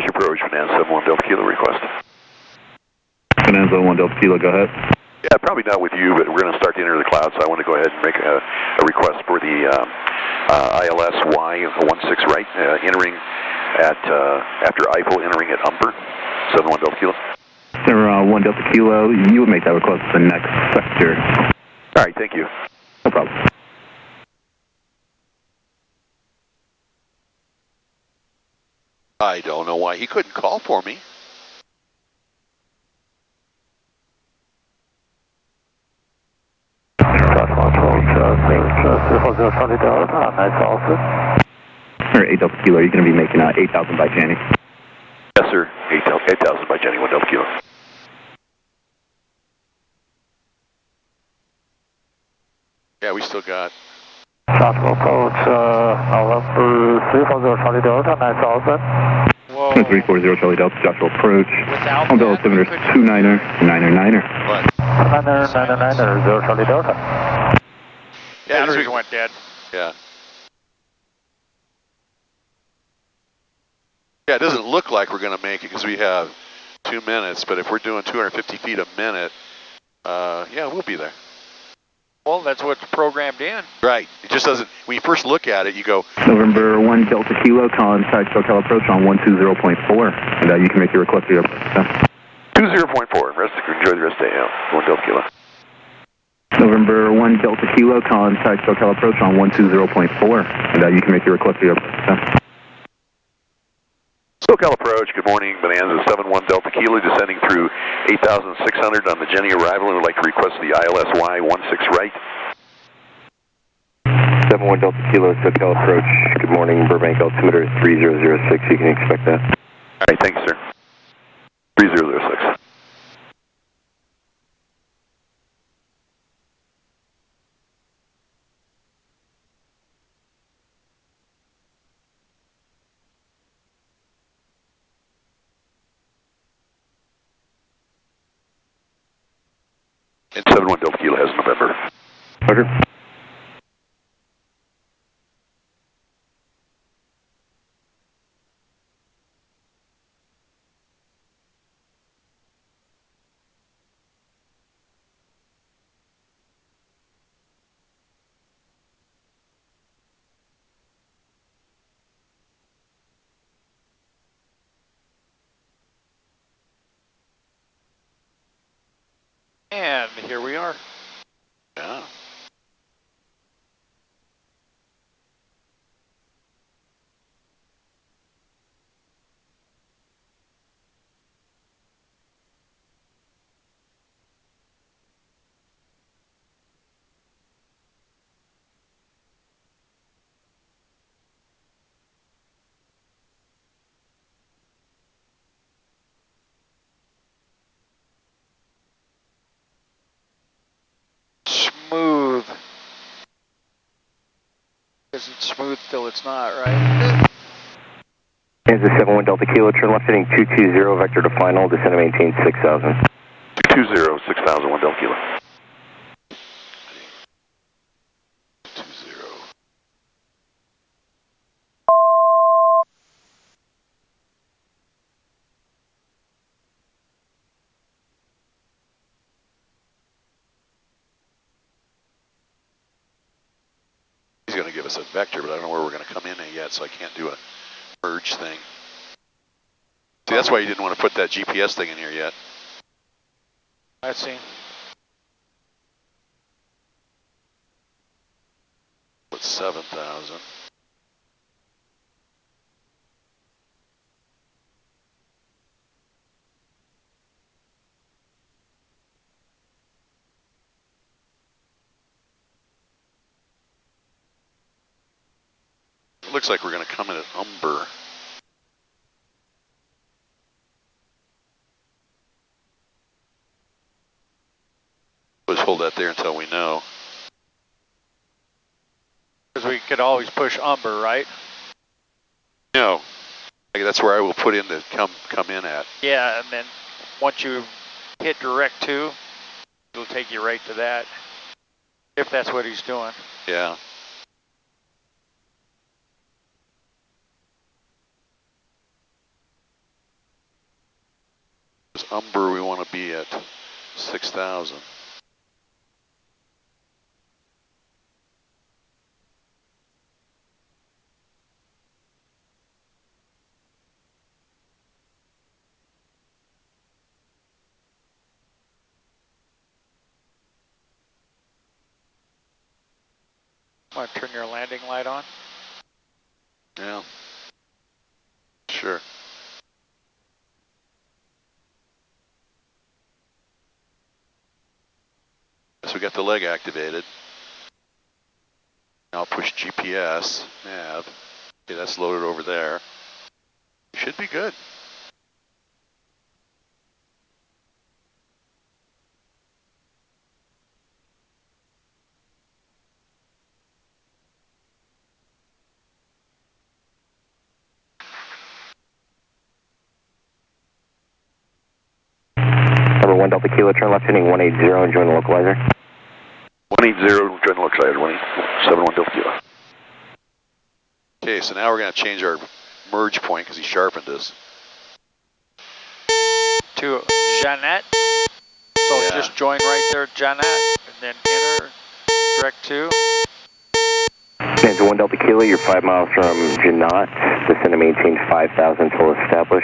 Flash approach, Bonanza 71 Delta Kilo request. Bonanza 1 Delta Kilo, go ahead. Yeah, probably not with you, but we're going to start to enter the cloud, so I want to go ahead and make a request for the ILS Y16 right, entering at, after Eiffel, entering at Umber, 71 Delta Kilo. Center 1 Delta Kilo, you would make that request to the next sector. All right, thank you. No problem. I don't know why he couldn't call for me. Or 8 Delta Kilo, you're going to be making 8,000 by Jenny. Yes, sir. 8,000 by Jenny, 1 Delta Kilo. Yeah, we still got. Tropical approach, November 340 Charlie Delta, 9,000. Whoa. 340 Charlie Delta, Joshua approach. Without Umbrella that, altimeter 29er, 9er. What? 9er, 0 Charlie Delta. Yeah, Batteries went dead. Yeah. Yeah, it doesn't look like we're going to make it because we have 2 minutes, but if we're doing 250 feet a minute, yeah, we'll be there. Well, that's what's programmed in. Right. It just doesn't, when you first look at it, you go, November 1 Delta Kilo, calling inside SoCal approach on 120.4. And you can make your request here. 20.4, rest, enjoy the rest of the day, 1 Delta Kilo. November 1 Delta Kilo, calling inside SoCal approach on 120.4. And you can make your request here. SoCal approach, good morning, Bonanza 71 Delta Kilo, descending through 8,600 on the Jenny arrival, and would like to request the ILS Y16 right. 71 Delta Kilo, SoCal approach, good morning, Burbank altimeter 3006, you can expect that. All right, thanks, sir. 3006. And 71 Delta Kilo has November. Roger. And here we are. yeah. Smooth. Is it smooth till it's not, right? Kansas 71 Delta Kilo, turn left heading 220, vector to final, descend and maintain 6,000. 220, 6,000, 1 Delta Kilo. 20. He's going to give us a vector, but I don't know where we're going to come in at yet, so I can't do a merge thing. See, that's why you didn't want to put that GPS thing in here yet. Let's see. Put 7,000. It looks like we're going to come in at Umber. Let's hold that there until we know. Because we could always push Umber, right? No, that's where I will put in to come in at. Yeah, and then once you hit direct 2, it'll take you right to that. If that's what he's doing. Yeah. Umber, we want to be at 6,000. Want to turn your landing light on? Yeah. Sure. So we got the leg activated. Now push GPS, nav. Okay, that's loaded over there. Should be good. Number 1 Delta Kilo, turn left heading 180 and join the localizer. 180, join the localizer, 171 Delta Kilo. Okay, so now we're going to change our merge point because he sharpened us. To Jeannette. So Yeah. just join right there, Jeannette, and then enter direct to. Stanza 1 Delta Kilo, you're 5 miles from Janot. Descend and maintain 5,000 until established.